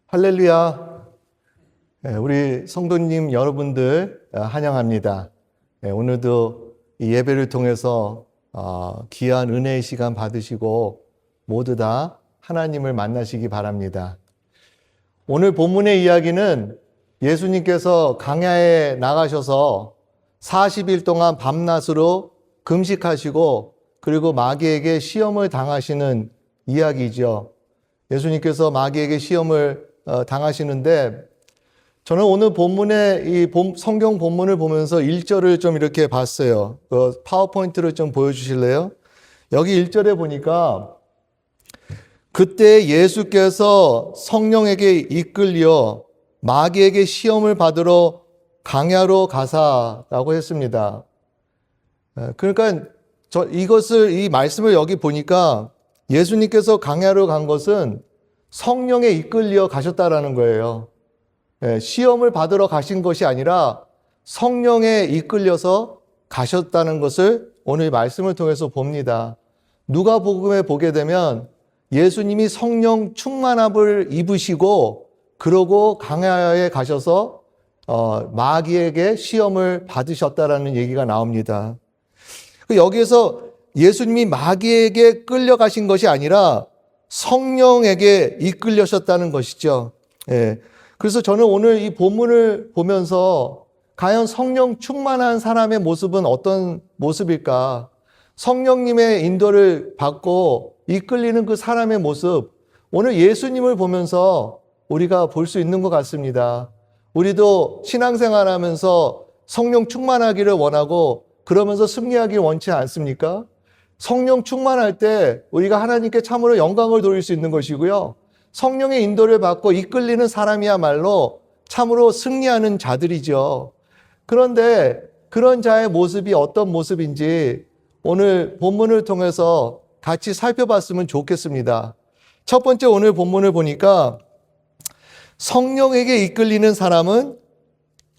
할렐루야. 우리 성도님 여러분들 환영합니다. 오늘도 이 예배를 통해서 귀한 은혜의 시간 받으시고 모두 다 하나님을 만나시기 바랍니다. 오늘 본문의 이야기는 예수님께서 강야에 나가셔서 40일 동안 밤낮으로 금식하시고 그리고 마귀에게 시험을 당하시는 이야기죠. 예수님께서 마귀에게 시험을 당하시는데 저는 오늘 본문의 이 성경 본문을 보면서 1절을 좀 이렇게 봤어요. 그 파워포인트를 좀 보여주실래요? 여기 1절에 보니까 그때 예수께서 성령에게 이끌려 마귀에게 시험을 받으러 강야로 가사라고 했습니다. 그러니까 이 말씀을 여기 보니까 예수님께서 강야로 간 것은 성령에 이끌려 가셨다라는 거예요. 시험을 받으러 가신 것이 아니라 성령에 이끌려서 가셨다는 것을 오늘 말씀을 통해서 봅니다. 누가복음에 보게 되면 예수님이 성령 충만함을 입으시고 그러고 강야에 가셔서 마귀에게 시험을 받으셨다라는 얘기가 나옵니다. 여기에서 예수님이 마귀에게 끌려가신 것이 아니라 성령에게 이끌려셨다는 것이죠. 그래서 저는 오늘 이 본문을 보면서 과연 성령 충만한 사람의 모습은 어떤 모습일까? 성령님의 인도를 받고 이끌리는 그 사람의 모습, 오늘 예수님을 보면서 우리가 볼 수 있는 것 같습니다. 우리도 신앙생활 하면서 성령 충만하기를 원하고 그러면서 승리하기 원치 않습니까? 성령 충만할 때 우리가 하나님께 참으로 영광을 돌릴 수 있는 것이고요. 성령의 인도를 받고 이끌리는 사람이야말로 참으로 승리하는 자들이죠. 그런데 그런 자의 모습이 어떤 모습인지 오늘 본문을 통해서 같이 살펴봤으면 좋겠습니다. 첫 번째 오늘 본문을 보니까 성령에게 이끌리는 사람은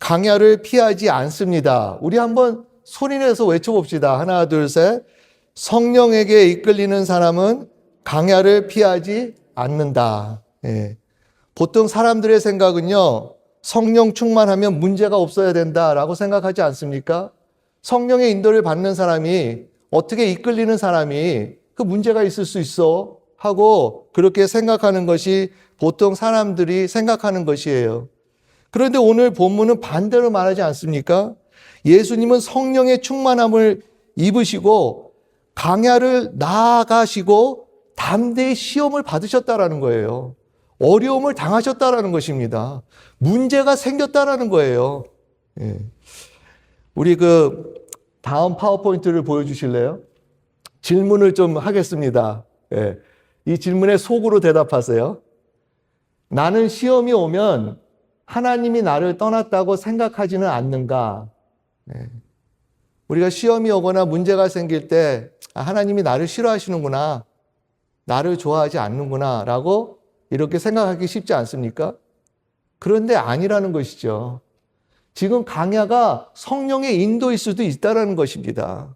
강야를 피하지 않습니다. 우리 한번 소리내서 외쳐봅시다. 하나, 둘, 셋. 성령에게 이끌리는 사람은 강야를 피하지 않는다. 보통 사람들의 생각은요, 성령 충만하면 문제가 없어야 된다라고 생각하지 않습니까? 성령의 인도를 받는 사람이, 어떻게 이끌리는 사람이 그 문제가 있을 수 있어 하고 그렇게 생각하는 것이 보통 사람들이 생각하는 것이에요. 그런데 오늘 본문은 반대로 말하지 않습니까? 예수님은 성령의 충만함을 입으시고 강야를 나아가시고 담대히 시험을 받으셨다라는 거예요. 어려움을 당하셨다라는 것입니다. 문제가 생겼다라는 거예요. 우리 다음 파워포인트를 보여주실래요? 질문을 좀 하겠습니다. 이 질문에 속으로 대답하세요. 나는 시험이 오면 하나님이 나를 떠났다고 생각하지는 않는가? 우리가 시험이 오거나 문제가 생길 때 하나님이 나를 싫어하시는구나, 나를 좋아하지 않는구나 라고 이렇게 생각하기 쉽지 않습니까? 그런데 아니라는 것이죠. 지금 강야가 성령의 인도일 수도 있다는 것입니다.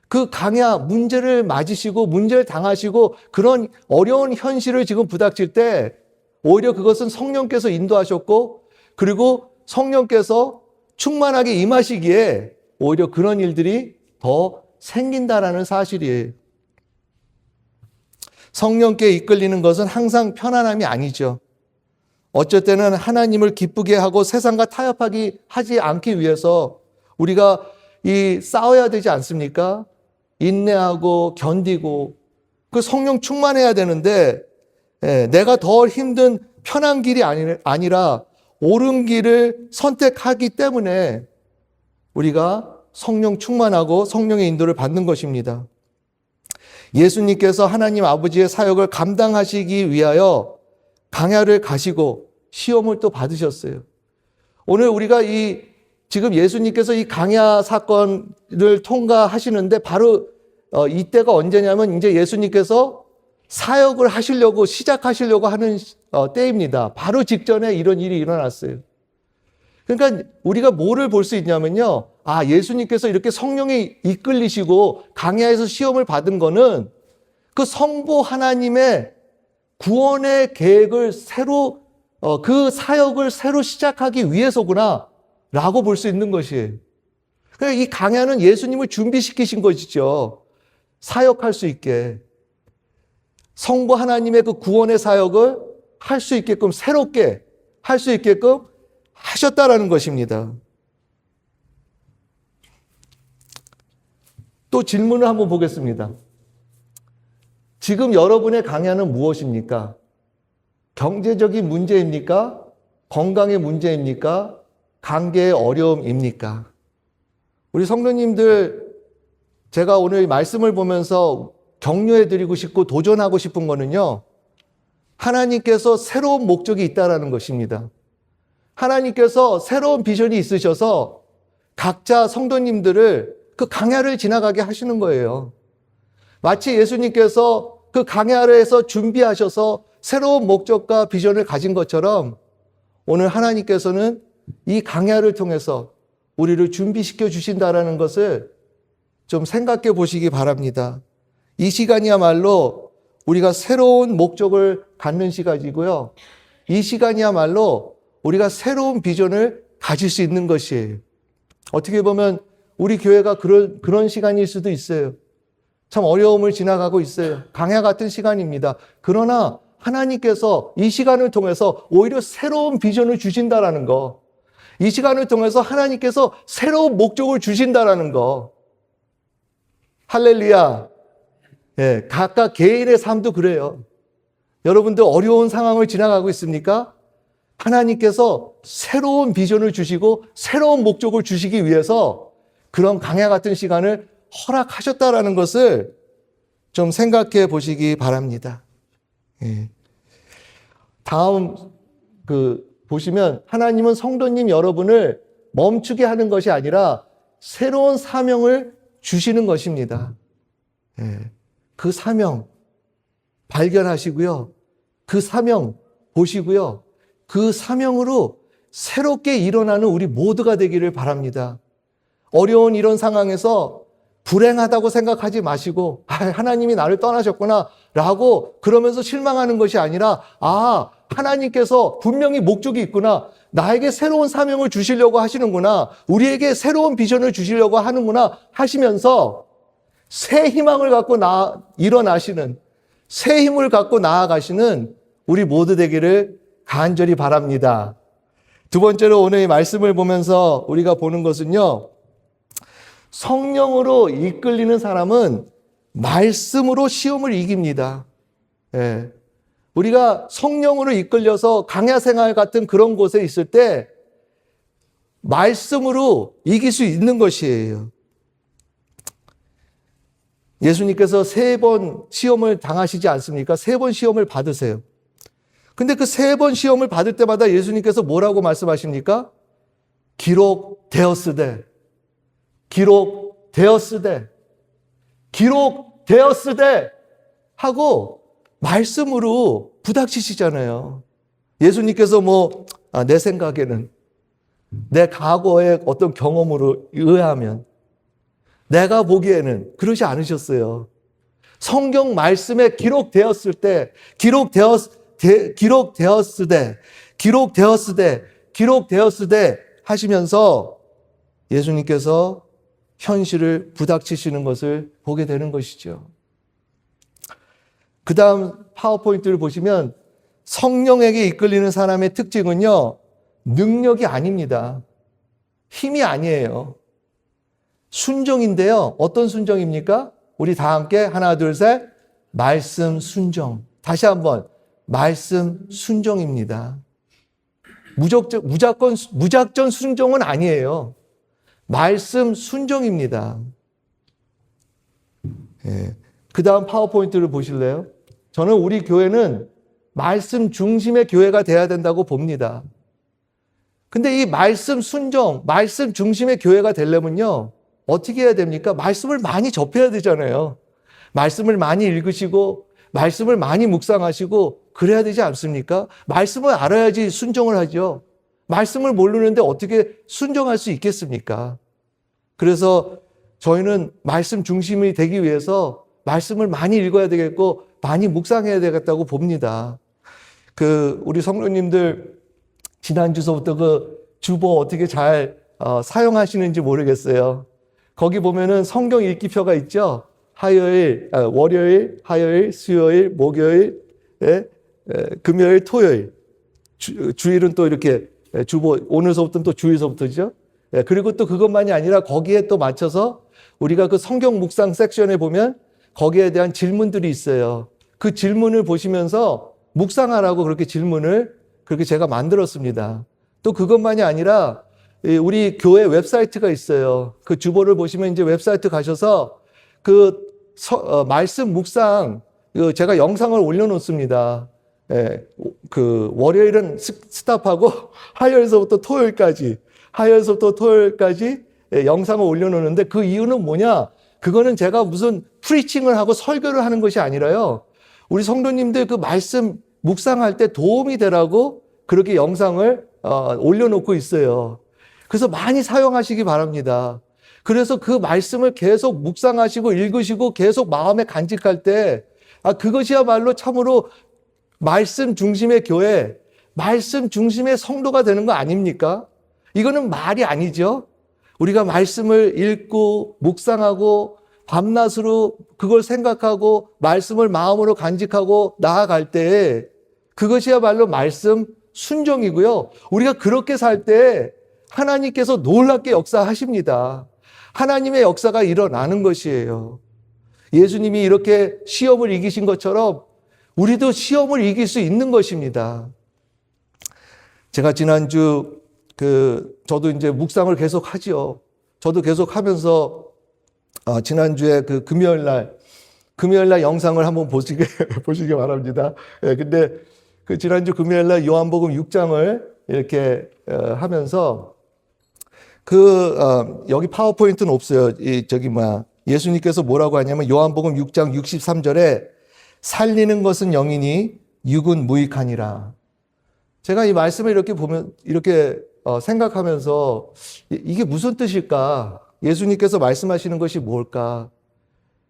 그 강야, 문제를 맞으시고 문제를 당하시고 그런 어려운 현실을 지금 부닥칠 때 오히려 그것은 성령께서 인도하셨고 그리고 성령께서 충만하게 임하시기에 오히려 그런 일들이 더 생긴다라는 사실이에요. 성령께 이끌리는 것은 항상 편안함이 아니죠. 어쩔 때는 하나님을 기쁘게 하고 세상과 하지 않기 위해서 우리가 싸워야 되지 않습니까? 인내하고 견디고 그 성령 충만해야 되는데 내가 더 힘든 편한 길이 아니라 옳은 길을 선택하기 때문에 우리가 성령 충만하고 성령의 인도를 받는 것입니다. 예수님께서 하나님 아버지의 사역을 감당하시기 위하여 강야를 가시고 시험을 또 받으셨어요. 오늘 우리가 지금 예수님께서 이 강야 사건을 통과하시는데 바로 이때가 언제냐면 이제 예수님께서 사역을 시작하시려고 하는 때입니다. 바로 직전에 이런 일이 일어났어요. 그러니까 우리가 뭐를 볼 수 있냐면요. 예수님께서 이렇게 성령에 이끌리시고 강야에서 시험을 받은 거는 그 성부 하나님의 구원의 계획을 새로 그 사역을 새로 시작하기 위해서구나 라고 볼 수 있는 것이에요. 그러니까 이 강야는 예수님을 준비시키신 것이죠. 사역할 수 있게. 성부 하나님의 그 구원의 사역을 할 수 있게끔, 새롭게 할 수 있게끔 하셨다라는 것입니다. 또 질문을 한번 보겠습니다. 지금 여러분의 강야는 무엇입니까? 경제적인 문제입니까? 건강의 문제입니까? 관계의 어려움입니까? 우리 성도님들, 제가 오늘 말씀을 보면서 격려해 드리고 싶고 도전하고 싶은 거는요, 하나님께서 새로운 목적이 있다는 것입니다. 하나님께서 새로운 비전이 있으셔서 각자 성도님들을 그 강야를 지나가게 하시는 거예요. 마치 예수님께서 그 강야에서 준비하셔서 새로운 목적과 비전을 가진 것처럼 오늘 하나님께서는 이 강야를 통해서 우리를 준비시켜 주신다라는 것을 좀 생각해 보시기 바랍니다. 이 시간이야말로 우리가 새로운 목적을 갖는 시간이고요. 이 시간이야말로 우리가 새로운 비전을 가질 수 있는 것이에요. 어떻게 보면 우리 교회가 그런 시간일 수도 있어요. 참 어려움을 지나가고 있어요. 강야 같은 시간입니다. 그러나 하나님께서 이 시간을 통해서 오히려 새로운 비전을 주신다라는 거, 이 시간을 통해서 하나님께서 새로운 목적을 주신다라는 거. 할렐루야. 예, 각각 개인의 삶도 그래요. 여러분들 어려운 상황을 지나가고 있습니까? 하나님께서 새로운 비전을 주시고 새로운 목적을 주시기 위해서 그런 강야 같은 시간을 허락하셨다라는 것을 좀 생각해 보시기 바랍니다. 예. 다음 보시면 하나님은 성도님 여러분을 멈추게 하는 것이 아니라 새로운 사명을 주시는 것입니다. 예. 그 사명 발견하시고요. 그 사명 보시고요. 그 사명으로 새롭게 일어나는 우리 모두가 되기를 바랍니다. 어려운 이런 상황에서 불행하다고 생각하지 마시고 하나님이 나를 떠나셨구나 라고 그러면서 실망하는 것이 아니라 하나님께서 분명히 목적이 있구나. 나에게 새로운 사명을 주시려고 하시는구나. 우리에게 새로운 비전을 주시려고 하는구나 하시면서 새 희망을 갖고 일어나시는, 새 힘을 갖고 나아가시는 우리 모두 되기를 간절히 바랍니다. 두 번째로 오늘 이 말씀을 보면서 우리가 보는 것은요, 성령으로 이끌리는 사람은 말씀으로 시험을 이깁니다. 예. 우리가 성령으로 이끌려서 강야 생활 같은 그런 곳에 있을 때 말씀으로 이길 수 있는 것이에요. 예수님께서 3번 시험을 당하시지 않습니까? 3번 시험을 받으세요. 근데 그 3번 시험을 받을 때마다 예수님께서 뭐라고 말씀하십니까? 기록되었으되, 기록되었으되, 기록되었으되 하고 말씀으로 부닥치시잖아요. 예수님께서 내 생각에는 내 과거의 어떤 경험으로 의하면 내가 보기에는 그러지 않으셨어요. 성경 말씀에 기록되었을 때, 기록되었으되 하시면서 예수님께서 현실을 부닥치시는 것을 보게 되는 것이죠. 그 다음 파워포인트를 보시면 성령에게 이끌리는 사람의 특징은요, 능력이 아닙니다. 힘이 아니에요. 순종인데요. 어떤 순종입니까? 우리 다 함께 하나, 둘, 셋. 말씀 순종. 다시 한번. 말씀 순종입니다. 무작정 순종은 아니에요. 말씀 순종입니다. 예. 그 다음 파워포인트를 보실래요? 저는 우리 교회는 말씀 중심의 교회가 돼야 된다고 봅니다. 근데 이 말씀 순종, 말씀 중심의 교회가 되려면요, 어떻게 해야 됩니까? 말씀을 많이 접해야 되잖아요. 말씀을 많이 읽으시고, 말씀을 많이 묵상하시고, 그래야 되지 않습니까? 말씀을 알아야지 순종을 하죠. 말씀을 모르는데 어떻게 순종할 수 있겠습니까? 그래서 저희는 말씀 중심이 되기 위해서 말씀을 많이 읽어야 되겠고, 많이 묵상해야 되겠다고 봅니다. 우리 성도님들 지난주서부터 주보 어떻게 잘 사용하시는지 모르겠어요. 거기 보면은 성경 읽기표가 있죠. 월요일, 화요일, 수요일, 목요일, 금요일, 토요일. 주일은 또 이렇게 주보, 오늘서부터는 또 주일서부터죠. 그리고 또 그것만이 아니라 거기에 또 맞춰서 우리가 그 성경 묵상 섹션에 보면 거기에 대한 질문들이 있어요. 그 질문을 보시면서 묵상하라고 그렇게 질문을 그렇게 제가 만들었습니다. 또 그것만이 아니라 우리 교회 웹사이트가 있어요. 그 주보를 보시면 이제 웹사이트 가셔서 말씀 묵상 제가 영상을 올려놓습니다. 월요일은 스탑하고 화요일서부터 토요일까지 영상을 올려놓는데 그 이유는 뭐냐? 그거는 제가 무슨 프리칭을 하고 설교를 하는 것이 아니라요. 우리 성도님들 그 말씀 묵상할 때 도움이 되라고 그렇게 영상을 올려놓고 있어요. 그래서 많이 사용하시기 바랍니다. 그래서 그 말씀을 계속 묵상하시고 읽으시고 계속 마음에 간직할 때 그것이야말로 참으로 말씀 중심의 교회, 말씀 중심의 성도가 되는 거 아닙니까? 이거는 말이 아니죠. 우리가 말씀을 읽고 묵상하고 밤낮으로 그걸 생각하고 말씀을 마음으로 간직하고 나아갈 때 그것이야말로 말씀 순종이고요. 우리가 그렇게 살 때 하나님께서 놀랍게 역사하십니다. 하나님의 역사가 일어나는 것이에요. 예수님이 이렇게 시험을 이기신 것처럼 우리도 시험을 이길 수 있는 것입니다. 제가 지난주 저도 이제 묵상을 계속 하죠. 저도 계속 하면서 지난주에 금요일 날 영상을 한번 보시기 바랍니다. 근데 지난주 금요일 날 요한복음 6장을 이렇게 하면서 여기 파워포인트는 없어요. 예수님께서 뭐라고 하냐면 요한복음 6장 63절에 살리는 것은 영이니 육은 무익하니라. 제가 이 말씀을 이렇게 보면 이렇게 생각하면서 이게 무슨 뜻일까? 예수님께서 말씀하시는 것이 뭘까?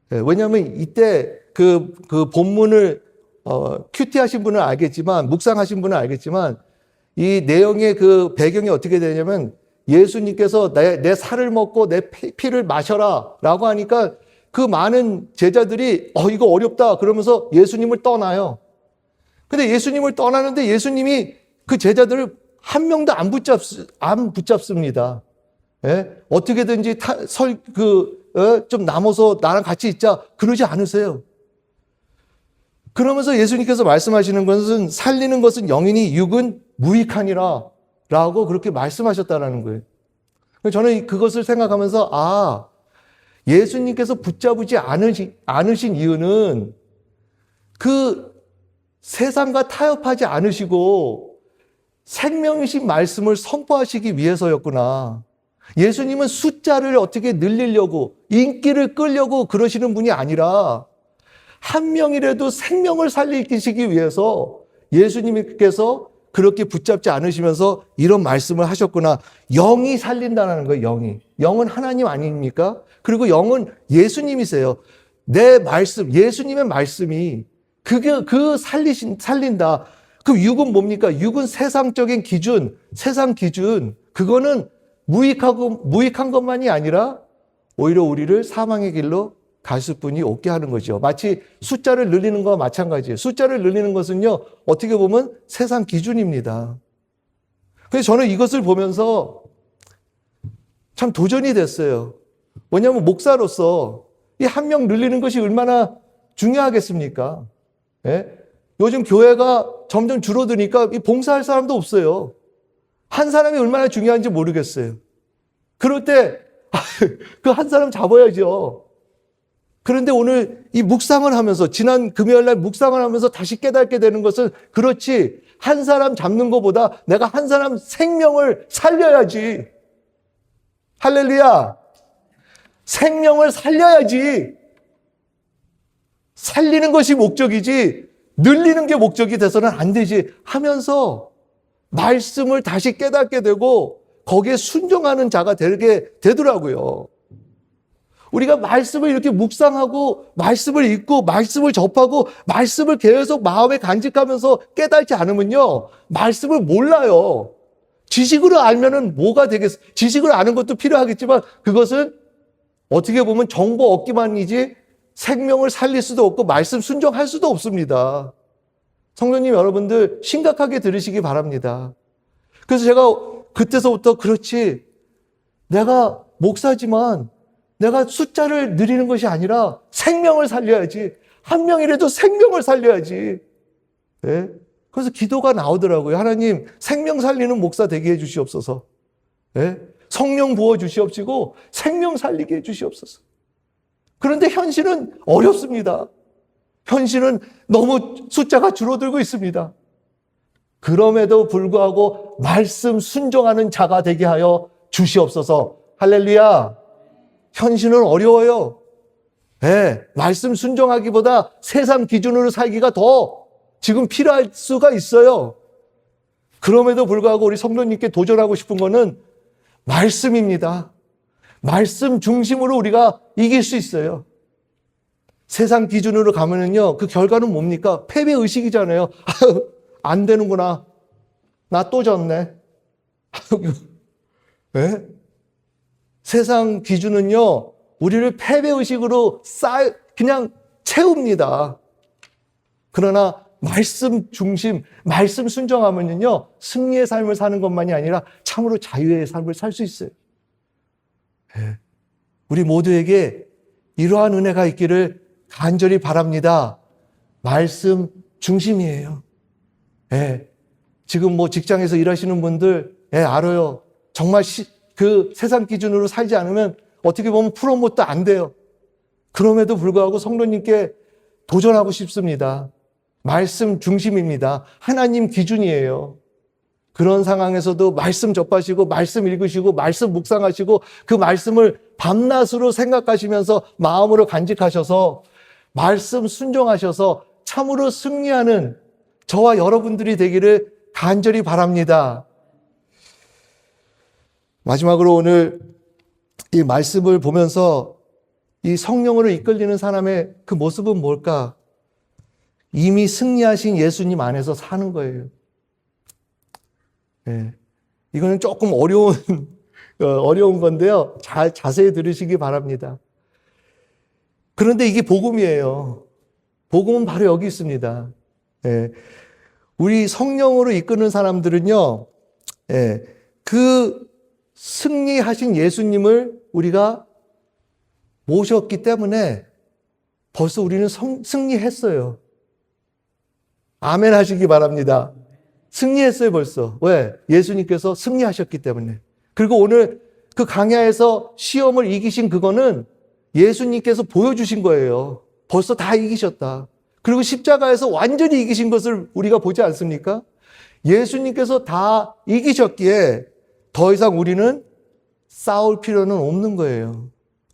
왜냐하면 이때 그 본문을 큐티하신 분은 알겠지만 묵상하신 분은 알겠지만 이 내용의 그 배경이 어떻게 되냐면 예수님께서 내 살을 먹고 내 피를 마셔라 라고 하니까 그 많은 제자들이 이거 어렵다 그러면서 예수님을 떠나요. 근데 예수님을 떠나는데 예수님이 그 제자들을 한 명도 안 붙잡습니다. 어떻게든지 좀 남아서 나랑 같이 있자 그러지 않으세요. 그러면서 예수님께서 말씀하시는 것은 살리는 것은 영이니 육은 무익하니라 라고 그렇게 말씀하셨다는 거예요. 저는 그것을 생각하면서 예수님께서 붙잡지 않으신 이유는 그 세상과 타협하지 않으시고 생명이신 말씀을 선포하시기 위해서였구나. 예수님은 숫자를 어떻게 늘리려고 인기를 끌려고 그러시는 분이 아니라 한 명이라도 생명을 살리시기 위해서 예수님께서 그렇게 붙잡지 않으시면서 이런 말씀을 하셨구나. 영이 살린다는 거예요. 영은 하나님 아닙니까? 그리고 영은 예수님이세요. 내 말씀, 예수님의 말씀이 살린다. 그 육은 뭡니까? 육은 세상적인 기준, 세상 기준. 그거는 무익한 것만이 아니라 오히려 우리를 사망의 길로 가실 분이 없게 하는 거죠. 마치 숫자를 늘리는 것과 마찬가지예요. 숫자를 늘리는 것은요, 어떻게 보면 세상 기준입니다. 그래서 저는 이것을 보면서 참 도전이 됐어요. 왜냐하면 목사로서 이 한 명 늘리는 것이 얼마나 중요하겠습니까? 요즘 교회가 점점 줄어드니까 이 봉사할 사람도 없어요. 한 사람이 얼마나 중요한지 모르겠어요. 그럴 때 그 한 사람 잡아야죠. 그런데 오늘 이 묵상을 하면서 지난 금요일 날 묵상을 하면서 다시 깨닫게 되는 것은 그렇지 한 사람 잡는 것보다 내가 한 사람 생명을 살려야지. 할렐루야. 생명을 살려야지. 살리는 것이 목적이지 늘리는 게 목적이 돼서는 안 되지 하면서 말씀을 다시 깨닫게 되고 거기에 순종하는 자가 되게 되더라고요. 우리가 말씀을 이렇게 묵상하고 말씀을 읽고 말씀을 접하고 말씀을 계속 마음에 간직하면서 깨닫지 않으면요, 말씀을 몰라요. 지식으로 알면은 뭐가 되겠어? 지식을 아는 것도 필요하겠지만 그것은 어떻게 보면 정보 얻기만이지 생명을 살릴 수도 없고 말씀 순종할 수도 없습니다. 성도님 여러분들 심각하게 들으시기 바랍니다. 그래서 제가 그때서부터 그렇지, 내가 목사지만 내가 숫자를 늘리는 것이 아니라 생명을 살려야지. 한 명이라도 생명을 살려야지. 네? 그래서 기도가 나오더라고요. 하나님, 생명 살리는 목사 되게 해주시옵소서. 네? 성령 부어 주시옵시고 생명 살리게 해주시옵소서. 그런데 현실은 어렵습니다. 현실은 너무 숫자가 줄어들고 있습니다. 그럼에도 불구하고 말씀 순종하는 자가 되게 하여 주시옵소서. 할렐루야. 현실은 어려워요. 네, 말씀 순종하기보다 세상 기준으로 살기가 더 지금 필요할 수가 있어요. 그럼에도 불구하고 우리 성도님께 도전하고 싶은 거는 말씀입니다. 말씀 중심으로 우리가 이길 수 있어요. 세상 기준으로 가면은요, 그 결과는 뭡니까? 패배의식이잖아요. 안 되는구나. 나 또 졌네. 네? 세상 기준은요, 우리를 패배의식으로 그냥 채웁니다. 그러나 말씀 중심, 말씀 순종하면요, 승리의 삶을 사는 것만이 아니라 참으로 자유의 삶을 살 수 있어요. 네. 우리 모두에게 이러한 은혜가 있기를 간절히 바랍니다. 말씀 중심이에요. 네. 지금 뭐 직장에서 일하시는 분들, 네, 알아요. 정말 그 세상 기준으로 살지 않으면 어떻게 보면 프로모트 안 돼요. 그럼에도 불구하고 성도님께 도전하고 싶습니다. 말씀 중심입니다. 하나님 기준이에요. 그런 상황에서도 말씀 접하시고 말씀 읽으시고 말씀 묵상하시고 그 말씀을 밤낮으로 생각하시면서 마음으로 간직하셔서 말씀 순종하셔서 참으로 승리하는 저와 여러분들이 되기를 간절히 바랍니다. 마지막으로 오늘 이 말씀을 보면서 이 성령으로 이끌리는 사람의 그 모습은 뭘까? 이미 승리하신 예수님 안에서 사는 거예요. 네. 이거는 조금 어려운 건데요. 자세히 들으시기 바랍니다. 그런데 이게 복음이에요. 복음은 바로 여기 있습니다. 네. 우리 성령으로 이끄는 사람들은요, 네. 그 승리하신 예수님을 우리가 모셨기 때문에 벌써 우리는 승리했어요. 아멘 하시기 바랍니다. 승리했어요, 벌써. 왜? 예수님께서 승리하셨기 때문에. 그리고 오늘 그 강야에서 시험을 이기신 그거는 예수님께서 보여주신 거예요. 벌써 다 이기셨다. 그리고 십자가에서 완전히 이기신 것을 우리가 보지 않습니까? 예수님께서 다 이기셨기에 더 이상 우리는 싸울 필요는 없는 거예요.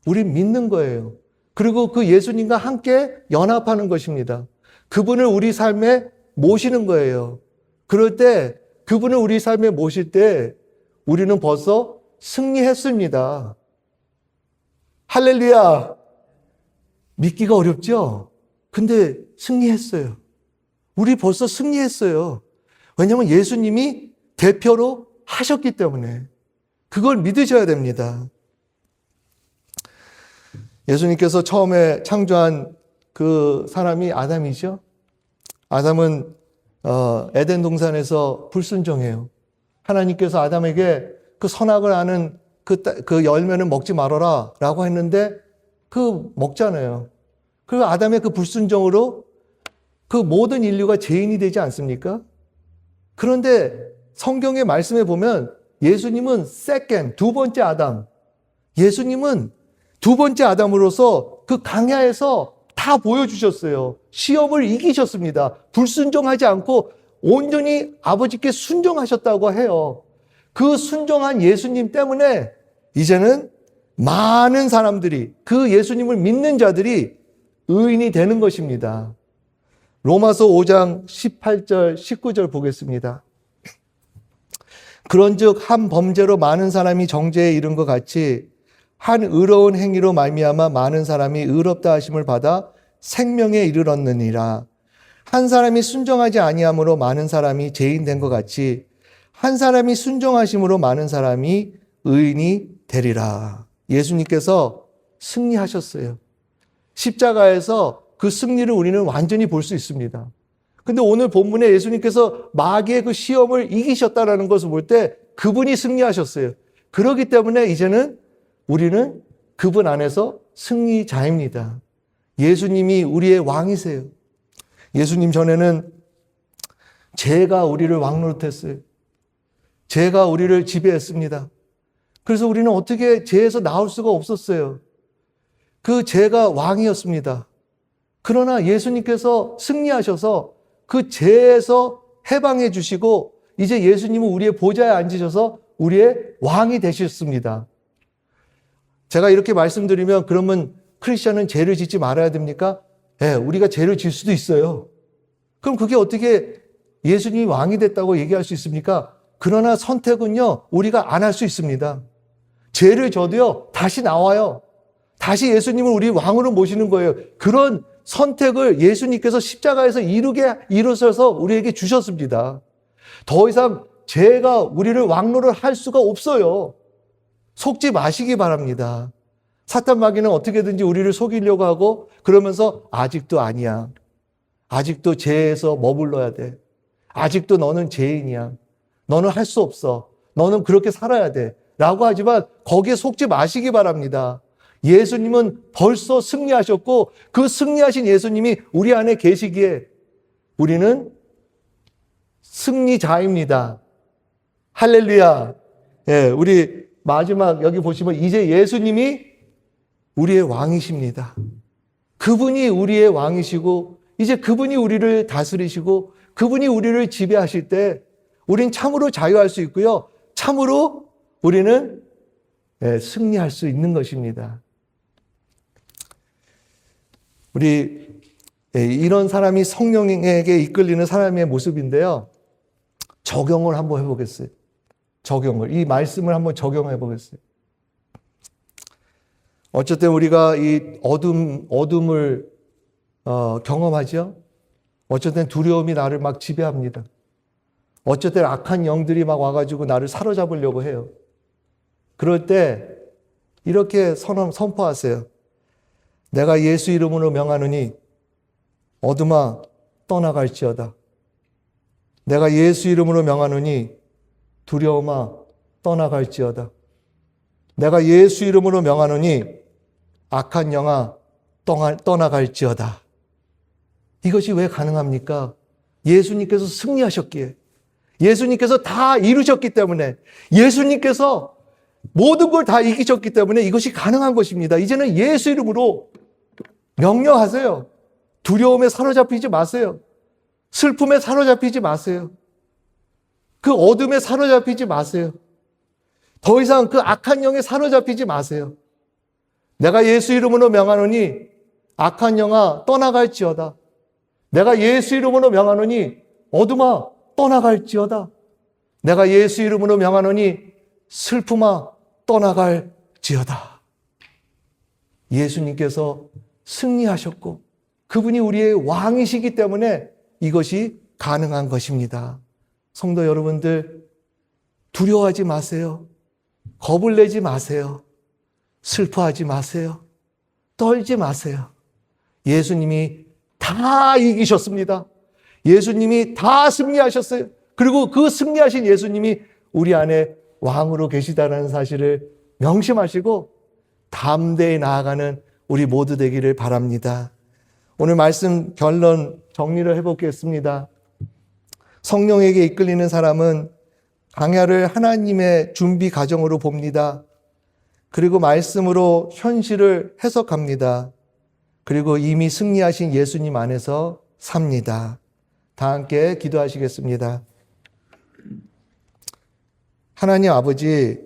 우린 믿는 거예요. 그리고 그 예수님과 함께 연합하는 것입니다. 그분을 우리 삶에 모시는 거예요. 그럴 때 그분을 우리 삶에 모실 때 우리는 벌써 승리했습니다. 할렐루야. 믿기가 어렵죠? 근데 승리했어요. 우리 벌써 승리했어요. 왜냐하면 예수님이 대표로 하셨기 때문에 그걸 믿으셔야 됩니다. 예수님께서 처음에 창조한 그 사람이 아담이죠. 아담은 에덴 동산에서 불순종해요. 하나님께서 아담에게 그 선악을 아는 그 열매는 먹지 말아라 라고 했는데 그 먹잖아요. 그리고 아담의 그 불순종으로 그 모든 인류가 죄인이 되지 않습니까? 그런데 성경의 말씀에 보면 예수님은 두 번째 아담. 예수님은 두 번째 아담으로서 그 강야에서 다 보여주셨어요. 시험을 이기셨습니다. 불순종하지 않고 온전히 아버지께 순종하셨다고 해요. 그 순종한 예수님 때문에 이제는 많은 사람들이 그 예수님을 믿는 자들이 의인이 되는 것입니다. 로마서 5장 18절 19절 보겠습니다. 그런즉 한 범죄로 많은 사람이 정죄에 이른 것 같이 한 의로운 행위로 말미암아 많은 사람이 의롭다 하심을 받아 생명에 이르렀느니라. 한 사람이 순종하지 아니함으로 많은 사람이 죄인 된 것 같이 한 사람이 순종하심으로 많은 사람이 의인이 되리라. 예수님께서 승리하셨어요. 십자가에서 그 승리를 우리는 완전히 볼 수 있습니다. 근데 오늘 본문에 예수님께서 마귀의 그 시험을 이기셨다라는 것을 볼 때 그분이 승리하셨어요. 그렇기 때문에 이제는 우리는 그분 안에서 승리자입니다. 예수님이 우리의 왕이세요. 예수님 전에는 죄가 우리를 왕노릇했어요. 죄가 우리를 지배했습니다. 그래서 우리는 어떻게 죄에서 나올 수가 없었어요. 그 죄가 왕이었습니다. 그러나 예수님께서 승리하셔서 그 죄에서 해방해 주시고 이제 예수님은 우리의 보좌에 앉으셔서 우리의 왕이 되셨습니다. 제가 이렇게 말씀드리면 그러면 크리스천은 죄를 짓지 말아야 됩니까? 네, 우리가 죄를 질 수도 있어요. 그럼 그게 어떻게 예수님이 왕이 됐다고 얘기할 수 있습니까? 그러나 선택은요, 우리가 안 할 수 있습니다. 죄를 져도요, 다시 나와요. 다시 예수님을 우리 왕으로 모시는 거예요. 그런 선택을 예수님께서 십자가에서 이루셔서 우리에게 주셨습니다. 더 이상 죄가 우리를 왕노를 할 수가 없어요. 속지 마시기 바랍니다. 사탄 마귀는 어떻게든지 우리를 속이려고 하고 그러면서 아직도 아니야. 아직도 죄에서 머물러야 돼. 아직도 너는 죄인이야. 너는 할 수 없어. 너는 그렇게 살아야 돼. 라고 하지만 거기에 속지 마시기 바랍니다. 예수님은 벌써 승리하셨고 그 승리하신 예수님이 우리 안에 계시기에 우리는 승리자입니다. 할렐루야. 예, 우리 마지막 여기 보시면 이제 예수님이 우리의 왕이십니다. 그분이 우리의 왕이시고 이제 그분이 우리를 다스리시고 그분이 우리를 지배하실 때 우린 참으로 자유할 수 있고요. 참으로 우리는 승리할 수 있는 것입니다. 우리 이런 사람이 성령에게 이끌리는 사람의 모습인데요. 적용을 한번 해보겠어요. 적용을. 이 말씀을 한번 적용해 보겠어요. 어쨌든 우리가 이 어둠을 경험하죠. 어쨌든 두려움이 나를 막 지배합니다. 어쨌든 악한 영들이 막 와가지고 나를 사로잡으려고 해요. 그럴 때 이렇게 선포하세요. 내가 예수 이름으로 명하노니 어둠아 떠나갈지어다. 내가 예수 이름으로 명하노니 두려움아 떠나갈지어다. 내가 예수 이름으로 명하노니 악한 영아 떠나갈지어다. 이것이 왜 가능합니까? 예수님께서 승리하셨기에, 예수님께서 다 이루셨기 때문에, 예수님께서 모든 걸 다 이기셨기 때문에 이것이 가능한 것입니다. 이제는 예수 이름으로 명령하세요. 두려움에 사로잡히지 마세요. 슬픔에 사로잡히지 마세요. 그 어둠에 사로잡히지 마세요. 더 이상 그 악한 영에 사로잡히지 마세요. 내가 예수 이름으로 명하노니 악한 영아 떠나갈지어다. 내가 예수 이름으로 명하노니 어둠아 떠나갈지어다. 내가 예수 이름으로 명하노니 슬픔아 떠나갈지어다. 예수님께서 승리하셨고 그분이 우리의 왕이시기 때문에 이것이 가능한 것입니다. 성도 여러분들, 두려워하지 마세요. 겁을 내지 마세요. 슬퍼하지 마세요. 떨지 마세요. 예수님이 다 이기셨습니다. 예수님이 다 승리하셨어요. 그리고 그 승리하신 예수님이 우리 안에 왕으로 계시다는 사실을 명심하시고 담대히 나아가는 우리 모두 되기를 바랍니다. 오늘 말씀 결론 정리를 해보겠습니다. 성령에게 이끌리는 사람은 강야를 하나님의 준비 과정으로 봅니다. 그리고 말씀으로 현실을 해석합니다. 그리고 이미 승리하신 예수님 안에서 삽니다. 다 함께 기도하시겠습니다. 하나님 아버지,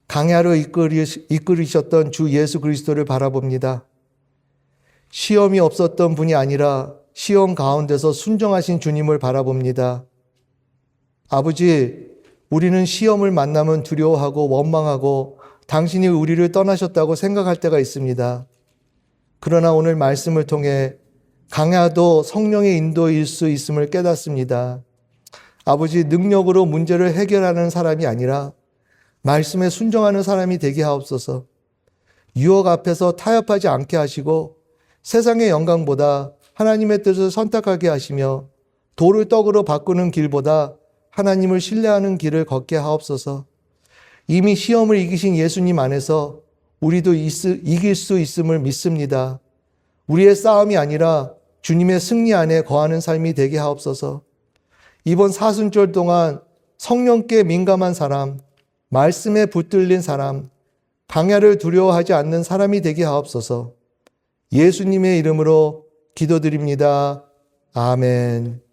강야로 이끌으셨던 주 예수 그리스도를 바라봅니다. 시험이 없었던 분이 아니라 시험 가운데서 순종하신 주님을 바라봅니다. 아버지, 우리는 시험을 만나면 두려워하고 원망하고 당신이 우리를 떠나셨다고 생각할 때가 있습니다. 그러나 오늘 말씀을 통해 강야도 성령의 인도일 수 있음을 깨닫습니다. 아버지, 능력으로 문제를 해결하는 사람이 아니라 말씀에 순종하는 사람이 되게 하옵소서. 유혹 앞에서 타협하지 않게 하시고 세상의 영광보다 하나님의 뜻을 선택하게 하시며 돌을 떡으로 바꾸는 길보다 하나님을 신뢰하는 길을 걷게 하옵소서. 이미 시험을 이기신 예수님 안에서 우리도 이길 수 있음을 믿습니다. 우리의 싸움이 아니라 주님의 승리 안에 거하는 삶이 되게 하옵소서. 이번 사순절 동안 성령께 민감한 사람, 말씀에 붙들린 사람, 강야를 두려워하지 않는 사람이 되게 하옵소서. 예수님의 이름으로 기도드립니다. 아멘.